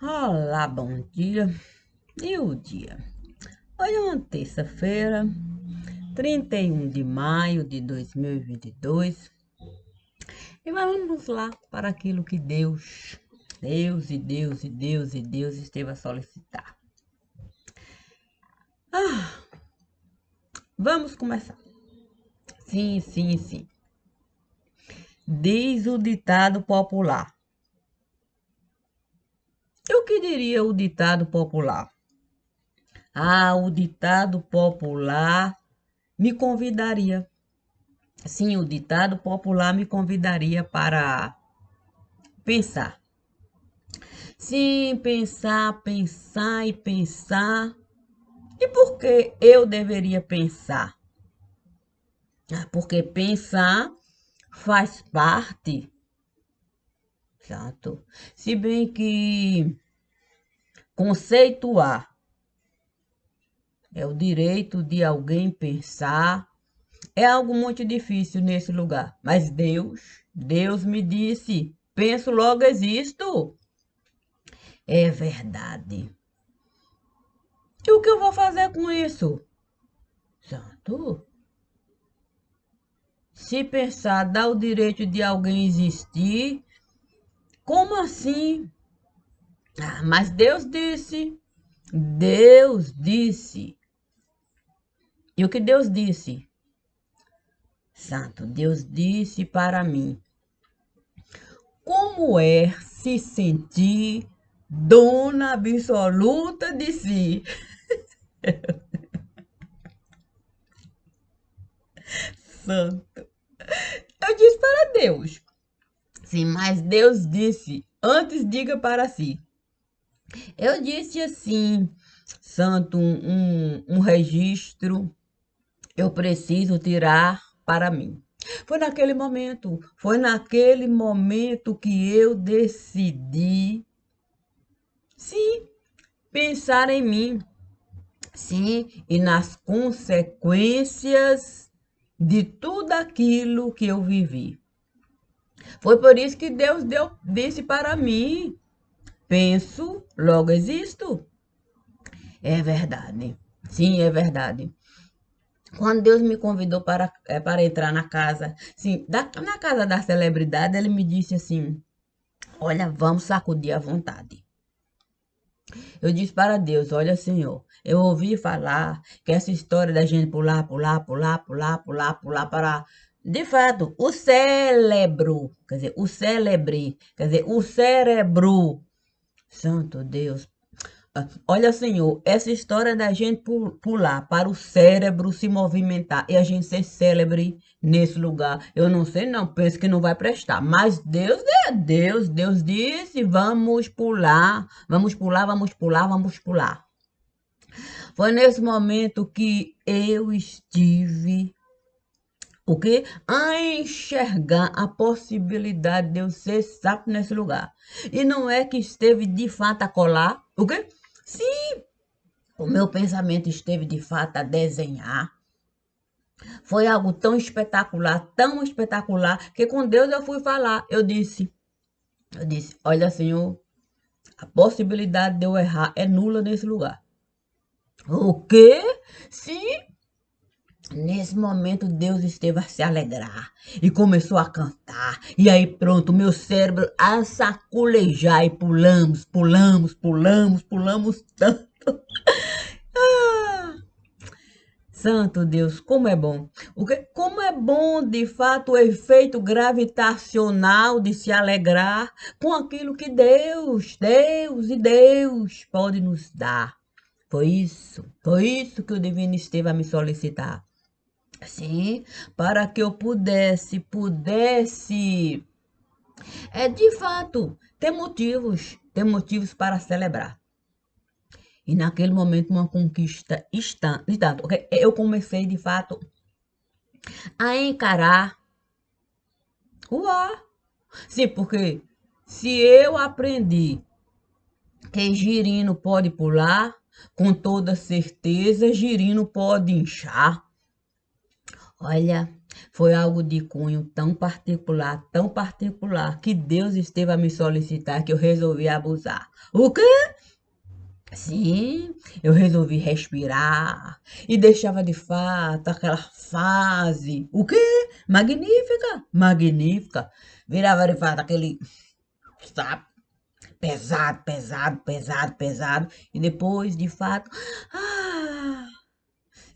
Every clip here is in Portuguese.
Olá, bom dia. E o dia? Hoje é uma terça-feira, 31 de maio de 2022. E vamos lá para aquilo que Deus esteve a solicitar. Vamos começar. Sim, sim, sim. Diz o ditado popular. E o que diria o ditado popular? O ditado popular me convidaria. Sim, o ditado popular me convidaria para pensar. Sim, pensar, pensar e pensar. E por que eu deveria pensar? Porque pensar faz parte, certo? Se bem que conceituar é o direito de alguém pensar, é algo muito difícil nesse lugar. Mas Deus me disse, penso logo existo. É verdade. E o que eu vou fazer com isso? Santo, se pensar dá o direito de alguém existir, como assim? Mas Deus disse. E o que Deus disse? Santo, Deus disse para mim, como é se sentir dona absoluta de si? Santo. Eu disse para Deus. Sim, mas Deus disse, antes diga para si. Eu disse assim, Santo, um registro eu preciso tirar para mim. Foi naquele momento que eu decidi, sim, pensar em mim, sim, e nas consequências de tudo aquilo que eu vivi. Foi por isso que disse para mim, penso, logo existo. É verdade. Sim, é verdade. Quando Deus me convidou para entrar na casa, sim, na casa da celebridade, ele me disse assim: Olha, vamos sacudir a vontade. Eu disse para Deus: Olha, Senhor, eu ouvi falar que essa história da gente pular para. De fato, o cérebro, quer dizer, o célebre, quer dizer, o cérebro. Santo Deus, olha, Senhor, essa história da gente pular para o cérebro se movimentar e a gente ser célebre nesse lugar, eu não sei não, penso que não vai prestar, mas Deus é Deus, Deus disse, vamos pular, vamos pular, vamos pular, vamos pular. Foi nesse momento que eu estive, o quê? A enxergar a possibilidade de eu ser sapo nesse lugar. E não é que esteve de fato a colar, o quê? Sim, o meu pensamento esteve de fato a desenhar. Foi algo tão espetacular, que com Deus eu fui falar. Eu disse, olha, Senhor, a possibilidade de eu errar é nula nesse lugar. O quê? Sim. Nesse momento, Deus esteve a se alegrar e começou a cantar. E aí, pronto, meu cérebro a saculejar e pulamos tanto. Santo Deus, como é bom. Como é bom, de fato, o efeito gravitacional de se alegrar com aquilo que Deus pode nos dar. Foi isso que o Divino esteve a me solicitar. Sim, para que eu pudesse, de fato, ter motivos para celebrar. E naquele momento, uma conquista instantânea. Ok? Eu comecei, de fato, a encarar o ar. Sim, porque se eu aprendi que girino pode pular, com toda certeza, girino pode inchar. Olha, Foi algo de cunho tão particular, que Deus esteve a me solicitar que eu resolvi abusar. O quê? Sim, eu resolvi respirar e deixava de fato aquela fase. O quê? Magnífica, magnífica. Virava de fato aquele, sabe? Pesado, pesado, pesado, pesado. E depois, de fato, ah,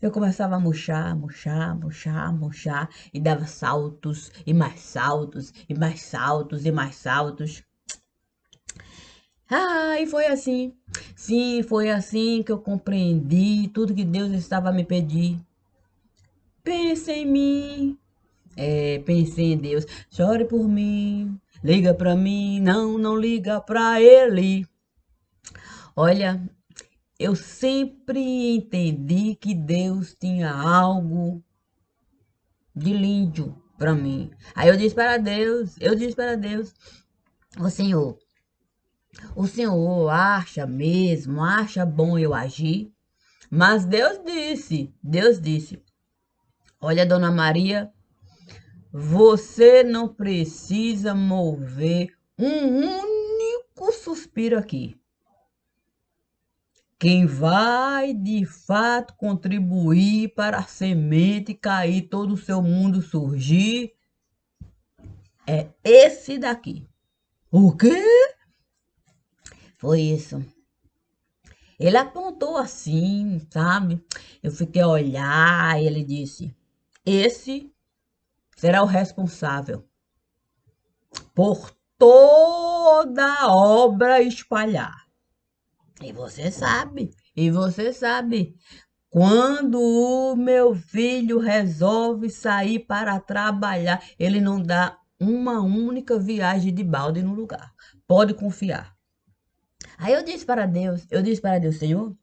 eu começava a murchar, murchar, murchar, murchar. E dava saltos, e mais saltos, e mais saltos, e mais saltos. Ah, e foi assim. Sim, foi assim que eu compreendi tudo que Deus estava a me pedir. Pense em mim. Pense em Deus. Chore por mim. Liga pra mim. Não, não liga pra ele. Olha, eu sempre entendi que Deus tinha algo de lindo pra mim. Aí eu disse para Deus, ô Senhor, o Senhor acha mesmo, acha bom eu agir? Mas Deus disse, olha, Dona Maria, você não precisa mover um único suspiro aqui. Quem vai de fato contribuir para a semente cair, todo o seu mundo surgir, é esse daqui. O quê? Foi isso. Ele apontou assim, sabe? Eu fiquei a olhar e ele disse: esse será o responsável por toda a obra espalhar. E você sabe, quando o meu filho resolve sair para trabalhar, ele não dá uma única viagem de balde no lugar. Pode confiar. Aí eu disse para Deus, Senhor,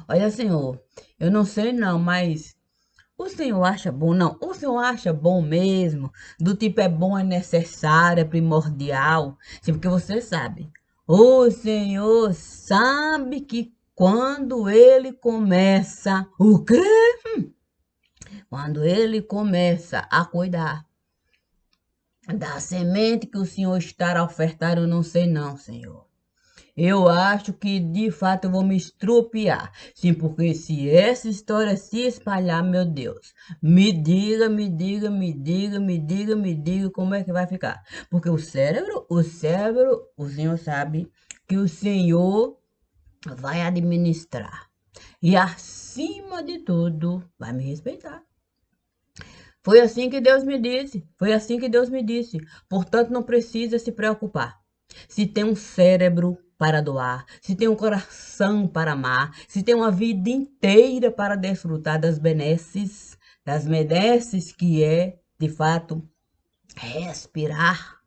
olha, Senhor, eu não sei não, mas o senhor acha bom? Não, o senhor acha bom mesmo? Do tipo é bom, é necessário, é primordial? Sim, porque você sabe. O senhor sabe que quando ele começa, o quê? Quando ele começa a cuidar da semente que o senhor está a ofertar, eu não sei não, senhor. Eu acho que de fato eu vou me estropiar. Sim, porque se essa história se espalhar, meu Deus, me diga, me diga, me diga, me diga, me diga como é que vai ficar. Porque o Senhor sabe que o Senhor vai administrar. E acima de tudo, vai me respeitar. Foi assim que Deus me disse. Foi assim que Deus me disse. Portanto, não precisa se preocupar. Se tem um cérebro para doar, se tem um coração para amar, se tem uma vida inteira para desfrutar das benesses que é, de fato, respirar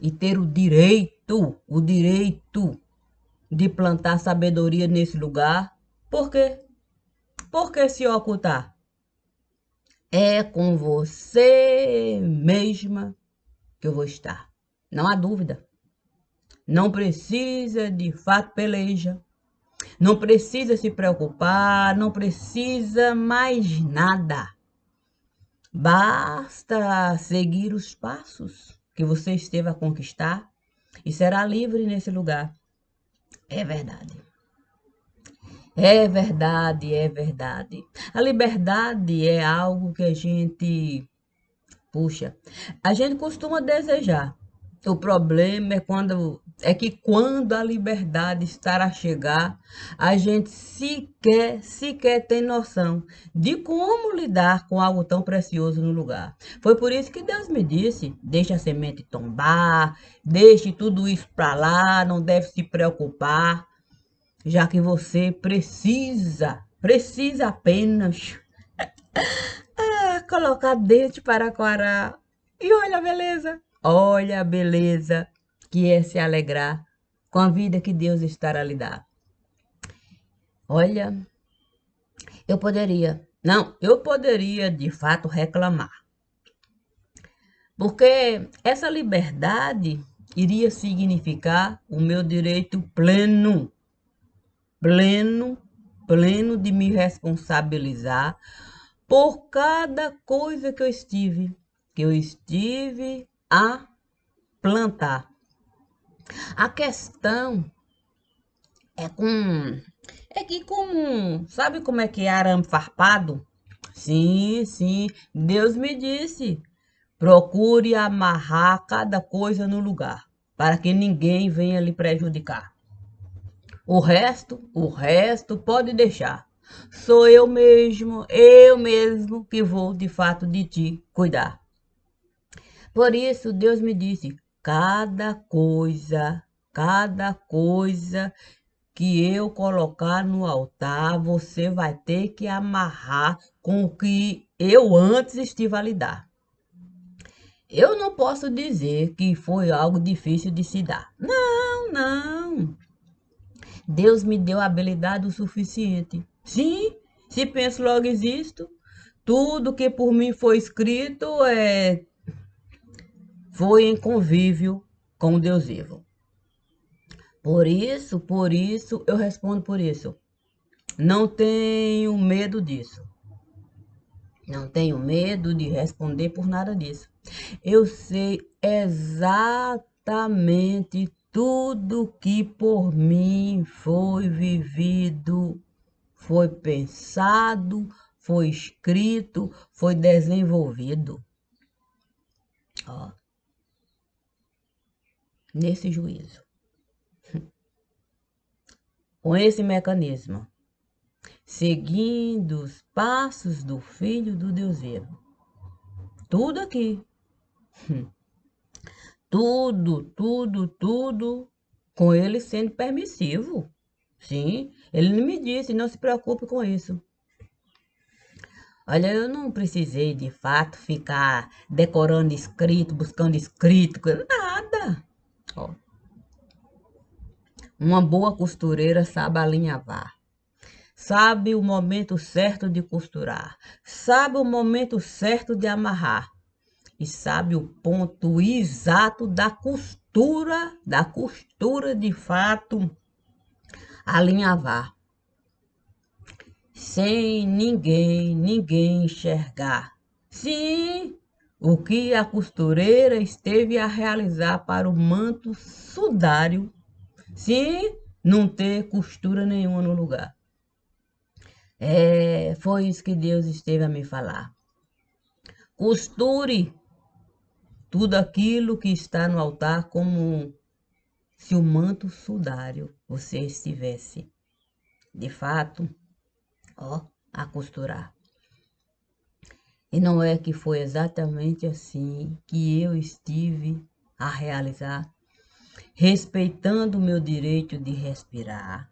e ter o direito de plantar sabedoria nesse lugar. Por quê? Por que se ocultar? É com você mesma que eu vou estar. Não há dúvida. Não precisa de fato peleja. Não precisa se preocupar. Não precisa mais nada. Basta seguir os passos que você esteve a conquistar e será livre nesse lugar. É verdade. É verdade, é verdade. A liberdade é algo que a gente puxa, a gente costuma desejar. O problema é que quando a liberdade está a chegar, a gente sequer tem noção de como lidar com algo tão precioso no lugar. Foi por isso que Deus me disse: deixe a semente tombar, deixe tudo isso para lá, não deve se preocupar, já que você precisa apenas colocar dente para corar. E olha a beleza que é se alegrar com a vida que Deus está a lhe dar. Olha, eu poderia de fato reclamar, porque essa liberdade iria significar o meu direito pleno de me responsabilizar por cada coisa que eu estive a plantar. A questão é é que sabe como é que é arame farpado? Sim, sim, Deus me disse, procure amarrar cada coisa no lugar, para que ninguém venha lhe prejudicar. O resto pode deixar. Sou eu mesmo que vou de fato de ti cuidar. Por isso Deus me disse: cada coisa que eu colocar no altar, você vai ter que amarrar com o que eu antes estive a lhe dar. Eu não posso dizer que foi algo difícil de se dar. Não, não. Deus me deu habilidade o suficiente. Sim, se penso logo existo. Tudo que por mim foi escrito foi em convívio com Deus vivo. Por isso, eu respondo por isso. Não tenho medo disso. Não tenho medo de responder por nada disso. Eu sei exatamente tudo que por mim foi vivido, foi pensado, foi escrito, foi desenvolvido. Ó, nesse juízo, com esse mecanismo, seguindo os passos do Filho do Deus vivo. Tudo aqui. Tudo, com ele sendo permissivo. Sim, ele me disse, não se preocupe com isso. Olha, eu não precisei de fato ficar decorando escrito, buscando escrito, nada. Ó, uma boa costureira sabe alinhavar, sabe o momento certo de costurar, sabe o momento certo de amarrar e sabe o ponto exato da costura de fato alinhavar, sem ninguém enxergar. Sim, o que a costureira esteve a realizar para o manto sudário, sim, não ter costura nenhuma no lugar. Foi isso que Deus esteve a me falar. Costure tudo aquilo que está no altar como se o manto sudário você estivesse, de fato, ó, a costurar. E não é que foi exatamente assim que eu estive a realizar, respeitando o meu direito de respirar,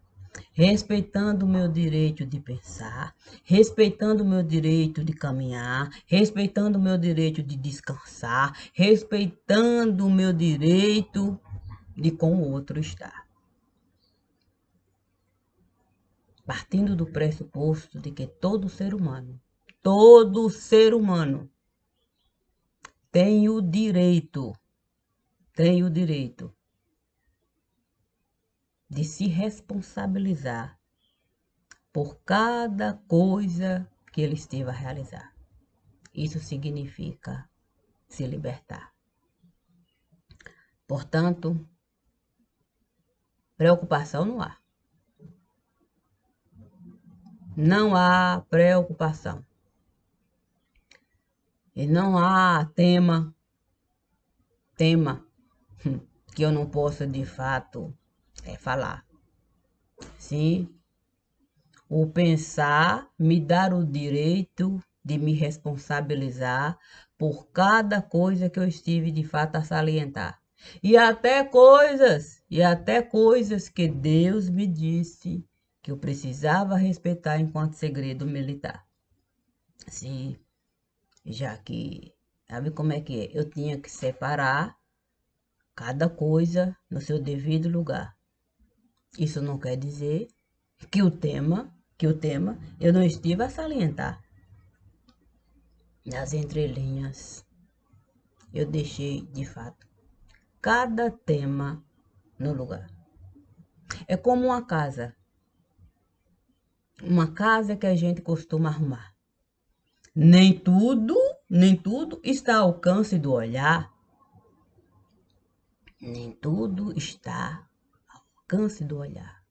respeitando o meu direito de pensar, respeitando o meu direito de caminhar, respeitando o meu direito de descansar, respeitando o meu direito de com o outro estar. Partindo do pressuposto de que todo ser humano tem o direito de se responsabilizar por cada coisa que ele esteve a realizar. Isso significa se libertar. Portanto, preocupação não há. Não há preocupação. E não há tema que eu não possa de fato falar. Sim, o pensar me dar o direito de me responsabilizar por cada coisa que eu estive de fato a salientar. E até coisas que Deus me disse que eu precisava respeitar enquanto segredo militar. Sim, já que, sabe como é que é? Eu tinha que separar cada coisa no seu devido lugar. Isso não quer dizer que o tema eu não estive a salientar. Nas entrelinhas, eu deixei, de fato, cada tema no lugar. É como uma casa que a gente costuma arrumar. Nem tudo está ao alcance do olhar. Nem tudo está ao alcance do olhar.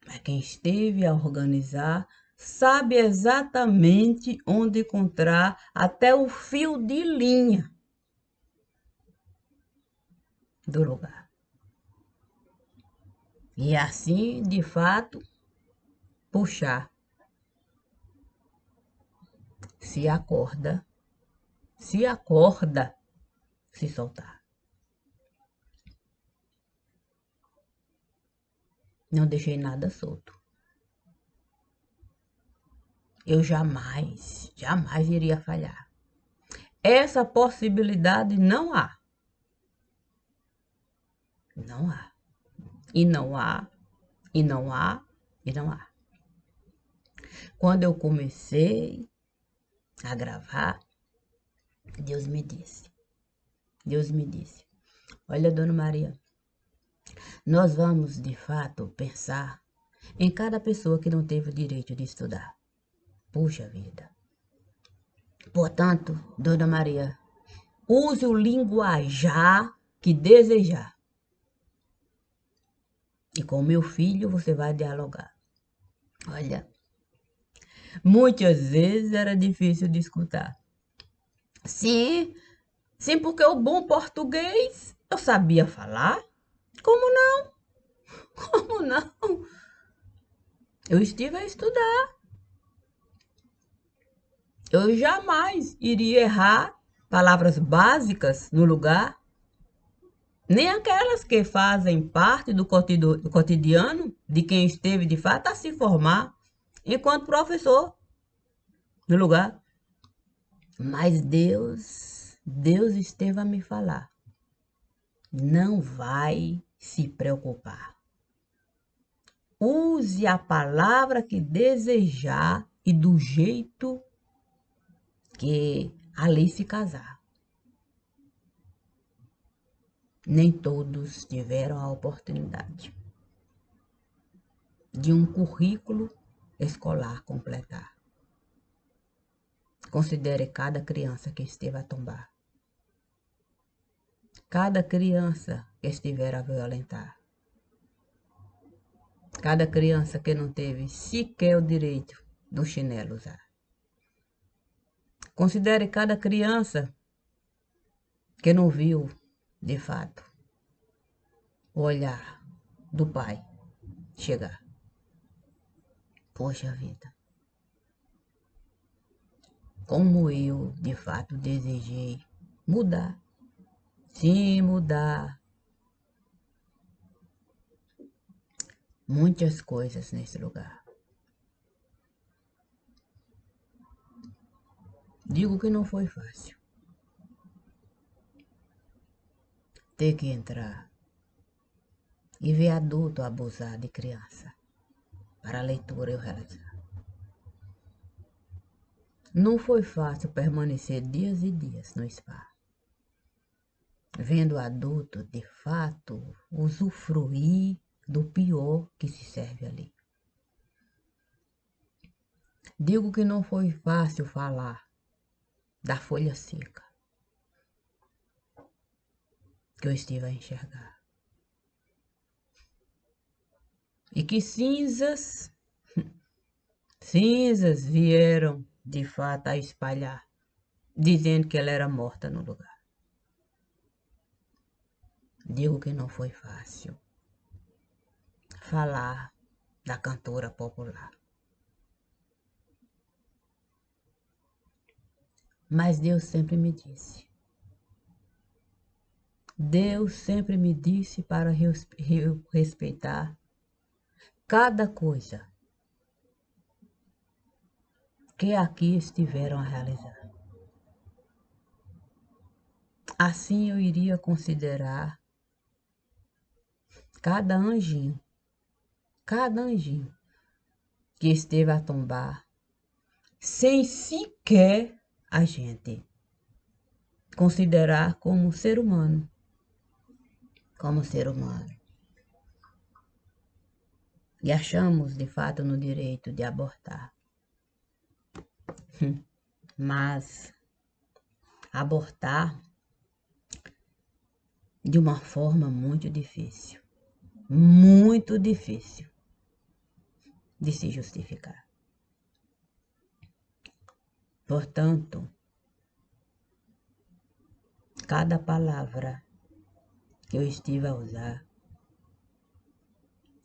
Mas quem esteve a organizar sabe exatamente onde encontrar até o fio de linha do lugar. E assim, de fato, puxar. Se acorda, se soltar. Não deixei nada solto. Eu jamais iria falhar. Essa possibilidade não há. Não há. E não há, e não há, e não há. Quando eu comecei a gravar, Deus me disse, olha, Dona Maria, nós vamos de fato pensar em cada pessoa que não teve o direito de estudar. Puxa vida. Portanto, Dona Maria, use o linguajar que desejar. E com meu filho você vai dialogar. Olha, muitas vezes era difícil de escutar. Sim, sim, porque o bom português eu sabia falar. Como não? Como não? Eu estive a estudar. Eu jamais iria errar palavras básicas no lugar, nem aquelas que fazem parte do cotidiano de quem esteve de fato a se formar enquanto professor no lugar. Mas Deus esteve a me falar. Não vai se preocupar. Use a palavra que desejar e do jeito que ali se casar. Nem todos tiveram a oportunidade de um currículo escolar completar. Considere cada criança que esteve a tombar. Cada criança que estiver a violentar. Cada criança que não teve sequer o direito do chinelo usar. Considere cada criança que não viu, de fato, o olhar do pai chegar. Poxa vida. Como eu, de fato, desejei mudar. Sim, mudar. Muitas coisas nesse lugar. Digo que não foi fácil. Ter que entrar e ver adulto abusar de criança para a leitura e o realizar. Não foi fácil permanecer dias e dias no spa, vendo adulto de fato usufruir do pior que se serve ali. Digo que não foi fácil falar da folha seca que eu estive a enxergar. E que cinzas vieram de fato a espalhar, dizendo que ela era morta no lugar. Digo que não foi fácil falar da cantora popular. Mas Deus sempre me disse. Deus sempre me disse para respeitar cada coisa que aqui estiveram a realizar. Assim eu iria considerar cada anjinho que esteve a tombar, sem sequer a gente considerar como ser humano. E achamos, de fato, no direito de abortar. Mas abortar de uma forma muito difícil de se justificar. Portanto, cada palavra que eu estive a usar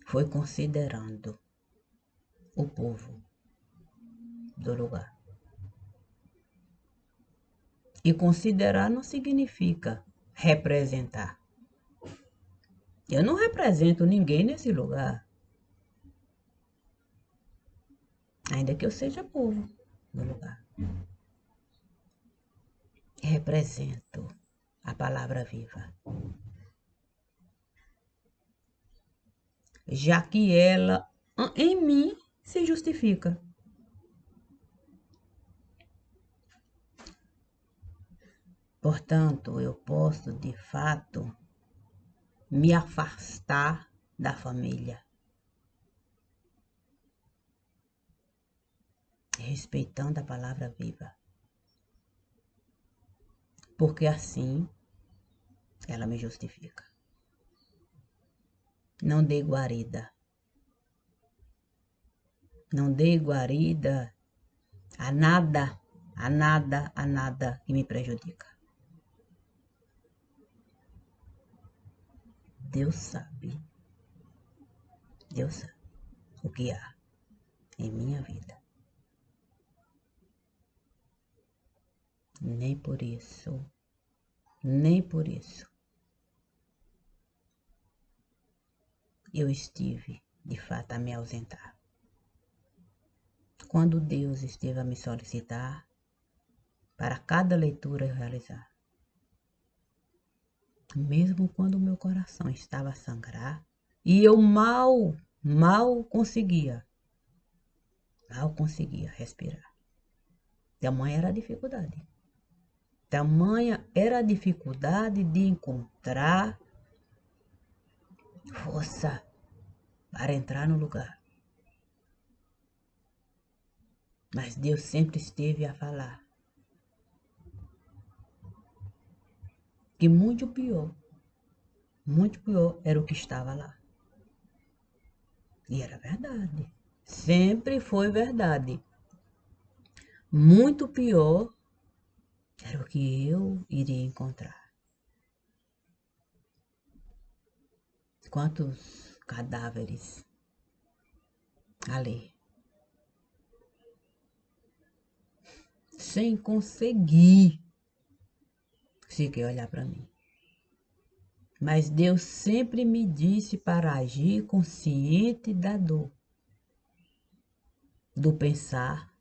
foi considerando o povo do lugar. E considerar não significa representar. Eu não represento ninguém nesse lugar, ainda que eu seja povo do lugar. Represento a palavra viva, já que ela em mim se justifica. Portanto, eu posso, de fato, me afastar da família, respeitando a palavra viva, porque assim ela me justifica. Não dê guarida. Não dê guarida a nada, a nada que me prejudica. Deus sabe o que há em minha vida. Nem por isso, eu estive, de fato, a me ausentar. Quando Deus esteve a me solicitar, para cada leitura eu realizar. Mesmo quando o meu coração estava a sangrar, e eu mal conseguia respirar. Tamanha era a dificuldade. Tamanha era a dificuldade de encontrar força para entrar no lugar. Mas Deus sempre esteve a falar que muito pior era o que estava lá. E era verdade. Sempre foi verdade. Muito pior era o que eu iria encontrar. Quantos cadáveres ali, sem conseguir sequer olhar para mim. Mas Deus sempre me disse para agir consciente da dor, do pensar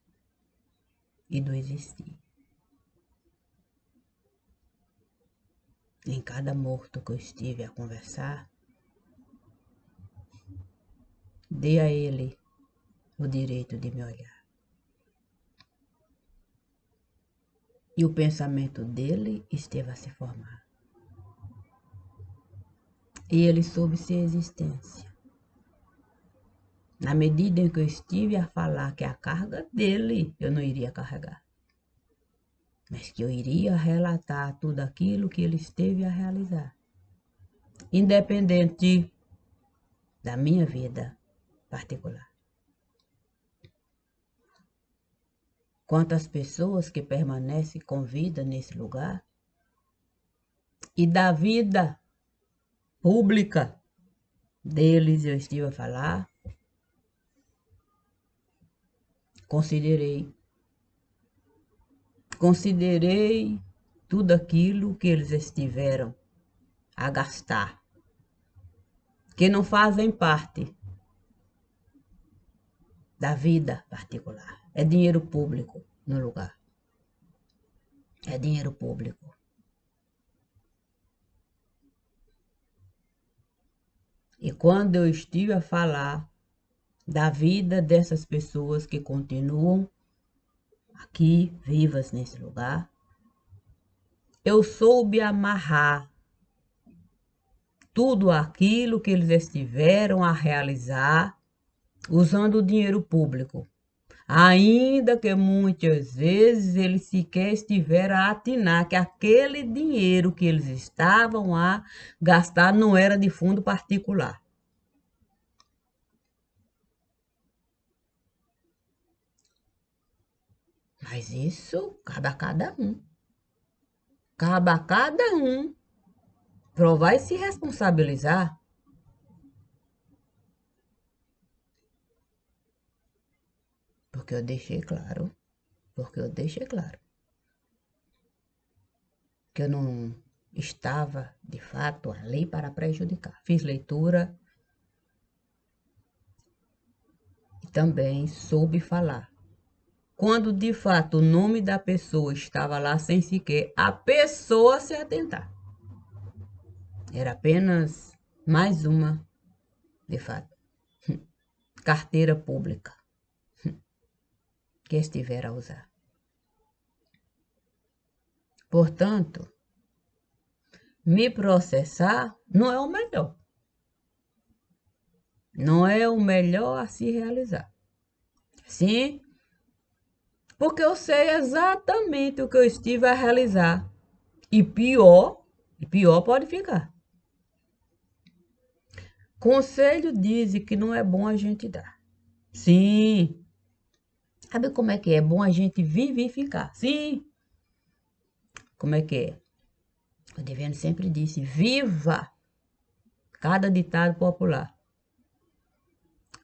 e do existir. Em cada morto que eu estive a conversar, dei a ele o direito de me olhar. E o pensamento dele esteve a se formar. E ele soube ser existência. Na medida em que eu estive a falar que a carga dele eu não iria carregar, mas que eu iria relatar tudo aquilo que ele esteve a realizar, independente da minha vida particular. Quantas pessoas que permanecem com vida nesse lugar e da vida pública deles eu estive a falar, considerei tudo aquilo que eles estiveram a gastar, que não fazem parte da vida particular. É dinheiro público no lugar. É dinheiro público. E quando eu estive a falar da vida dessas pessoas que continuam aqui vivas nesse lugar, eu soube amarrar tudo aquilo que eles estiveram a realizar usando o dinheiro público, ainda que muitas vezes eles sequer estiveram a atinar que aquele dinheiro que eles estavam a gastar não era de fundo particular. Mas isso cabe a cada um. Cabe a cada um provar e se responsabilizar. Porque eu deixei claro, porque eu deixei claro que eu não estava, de fato, ali para prejudicar. Fiz leitura e também soube falar. Quando, de fato, o nome da pessoa estava lá sem sequer a pessoa se atentar. Era apenas mais uma, de fato, carteira pública que estiver a usar. Portanto, me processar não é o melhor. Não é o melhor a se realizar. Sim, porque eu sei exatamente o que eu estive a realizar. E pior pode ficar. Conselho dizem que não é bom a gente dar. Sim. Sabe como é que é? É bom a gente vivificar. Sim. Como é que é? O Divino sempre disse, viva cada ditado popular.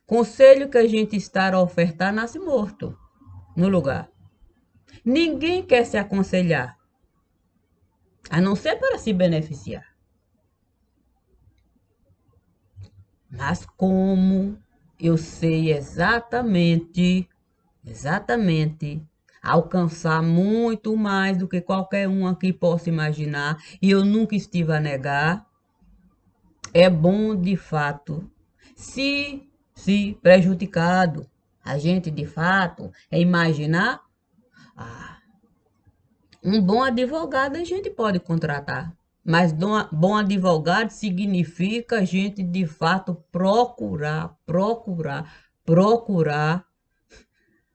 Conselho que a gente está a ofertar nasce morto no lugar. Ninguém quer se aconselhar, a não ser para se beneficiar. Mas como eu sei exatamente, alcançar muito mais do que qualquer um aqui possa imaginar, e eu nunca estive a negar, é bom de fato, se prejudicado, a gente de fato é imaginar, um bom advogado a gente pode contratar. Mas bom advogado significa a gente de fato procurar,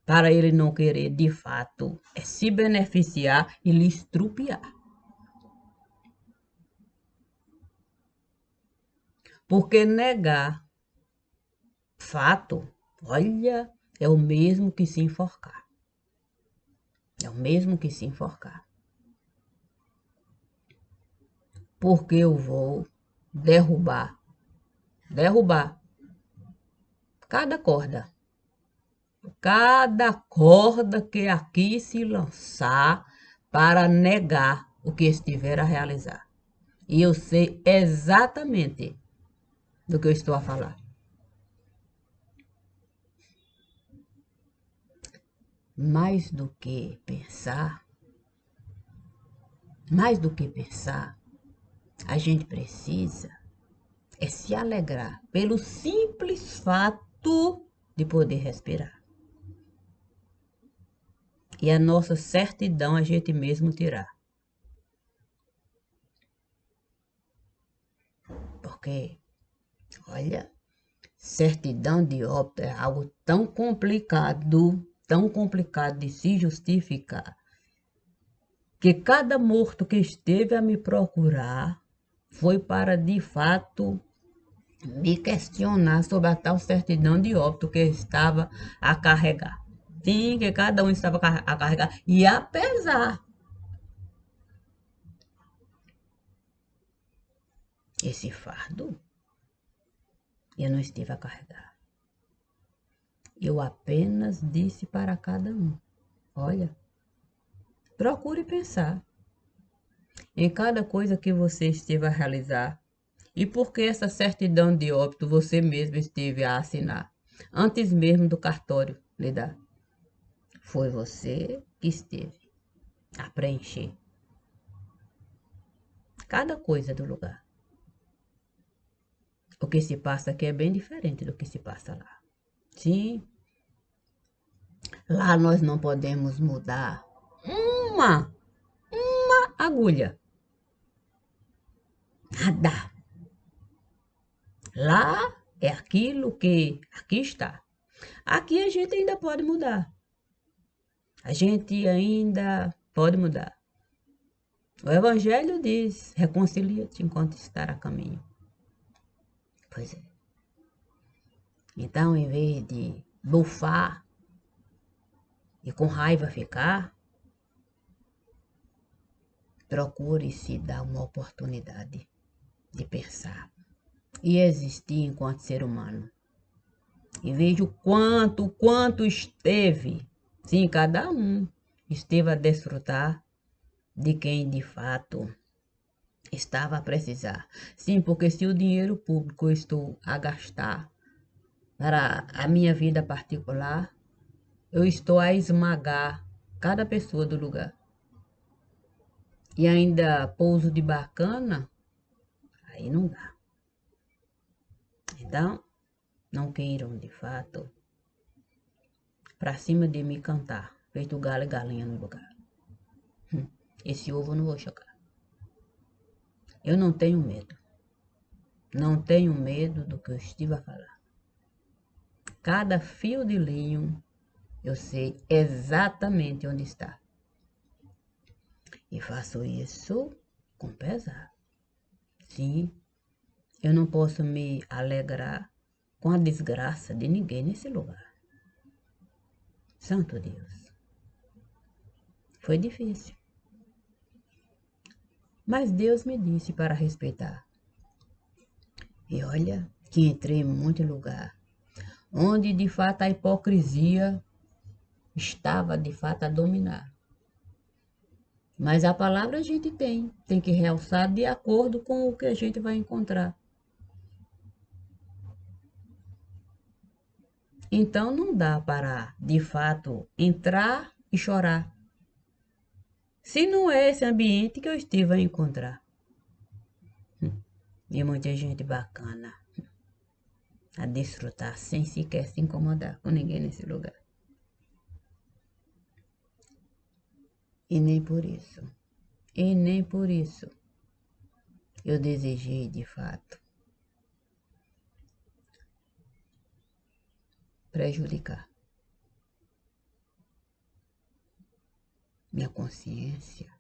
para ele não querer de fato é se beneficiar e lhe estrupiar. Porque negar fato, olha, é o mesmo que se enforcar. É o mesmo que se enforcar. Porque eu vou derrubar cada corda. Cada corda que aqui se lançar para negar o que estiver a realizar. E eu sei exatamente do que eu estou a falar. Mais do que pensar, a gente precisa é se alegrar pelo simples fato de poder respirar. E a nossa certidão a gente mesmo tirar. Porque, olha, certidão de óbito é algo tão complicado de se justificar, que cada morto que esteve a me procurar foi para, de fato, me questionar sobre a tal certidão de óbito que estava a carregar. Sim, que cada um estava a carregar. E apesar esse fardo, eu não estive a carregar. Eu apenas disse para cada um, olha, procure pensar em cada coisa que você esteve a realizar e por que essa certidão de óbito você mesmo esteve a assinar, antes mesmo do cartório lhe dar. Foi você que esteve a preencher cada coisa do lugar. O que se passa aqui é bem diferente do que se passa lá. Sim, lá nós não podemos mudar uma agulha. Nada. Lá é aquilo que aqui está. Aqui a gente ainda pode mudar. A gente ainda pode mudar. O Evangelho diz: reconcilia-te enquanto estar a caminho. Pois é. Então, em vez de bufar e com raiva ficar, procure se dar uma oportunidade de pensar e existir enquanto ser humano. E veja o quanto esteve, sim, cada um esteve a desfrutar de quem de fato estava a precisar. Sim, porque se o dinheiro público eu estou a gastar para a minha vida particular, eu estou a esmagar cada pessoa do lugar. E ainda pouso de bacana, aí não dá. Então, não queiram de fato pra cima de mim cantar, feito galo e galinha no lugar. Esse ovo eu não vou chocar. Eu não tenho medo. Não tenho medo do que eu estive a falar. Cada fio de linho eu sei exatamente onde está. E faço isso com pesar. Sim, eu não posso me alegrar com a desgraça de ninguém nesse lugar. Santo Deus. Foi difícil. Mas Deus me disse para respeitar. E olha que entrei em muito lugar onde de fato a hipocrisia estava de fato a dominar. Mas a palavra a gente tem que realçar de acordo com o que a gente vai encontrar. Então não dá para, de fato, entrar e chorar. Se não é esse ambiente que eu estive a encontrar. E muita gente bacana a desfrutar sem sequer se incomodar com ninguém nesse lugar. E nem por isso eu desejei de fato prejudicar minha consciência.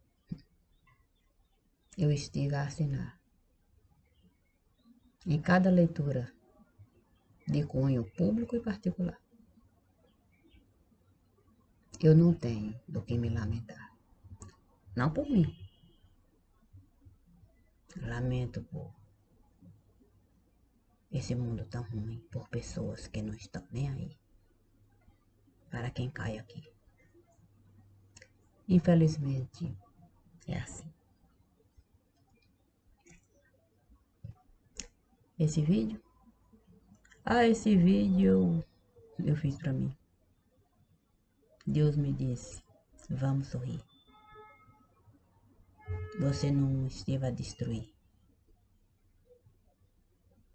Eu estive a assinar em cada leitura de cunho público e particular. Eu não tenho do que me lamentar. Não por mim. Lamento por esse mundo tão ruim, por pessoas que não estão nem aí para quem cai aqui. Infelizmente, é assim. Esse vídeo? Esse vídeo eu fiz para mim. Deus me disse, vamos sorrir. Você não esteve a destruir.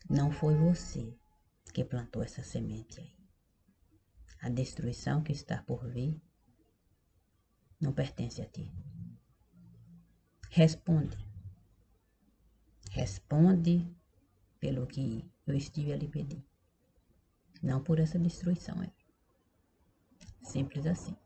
Não foi você que plantou essa semente aí. A destruição que está por vir não pertence a ti. Responde. Responde pelo que eu estive a lhe pedir. Não por essa destruição, é. Simples assim.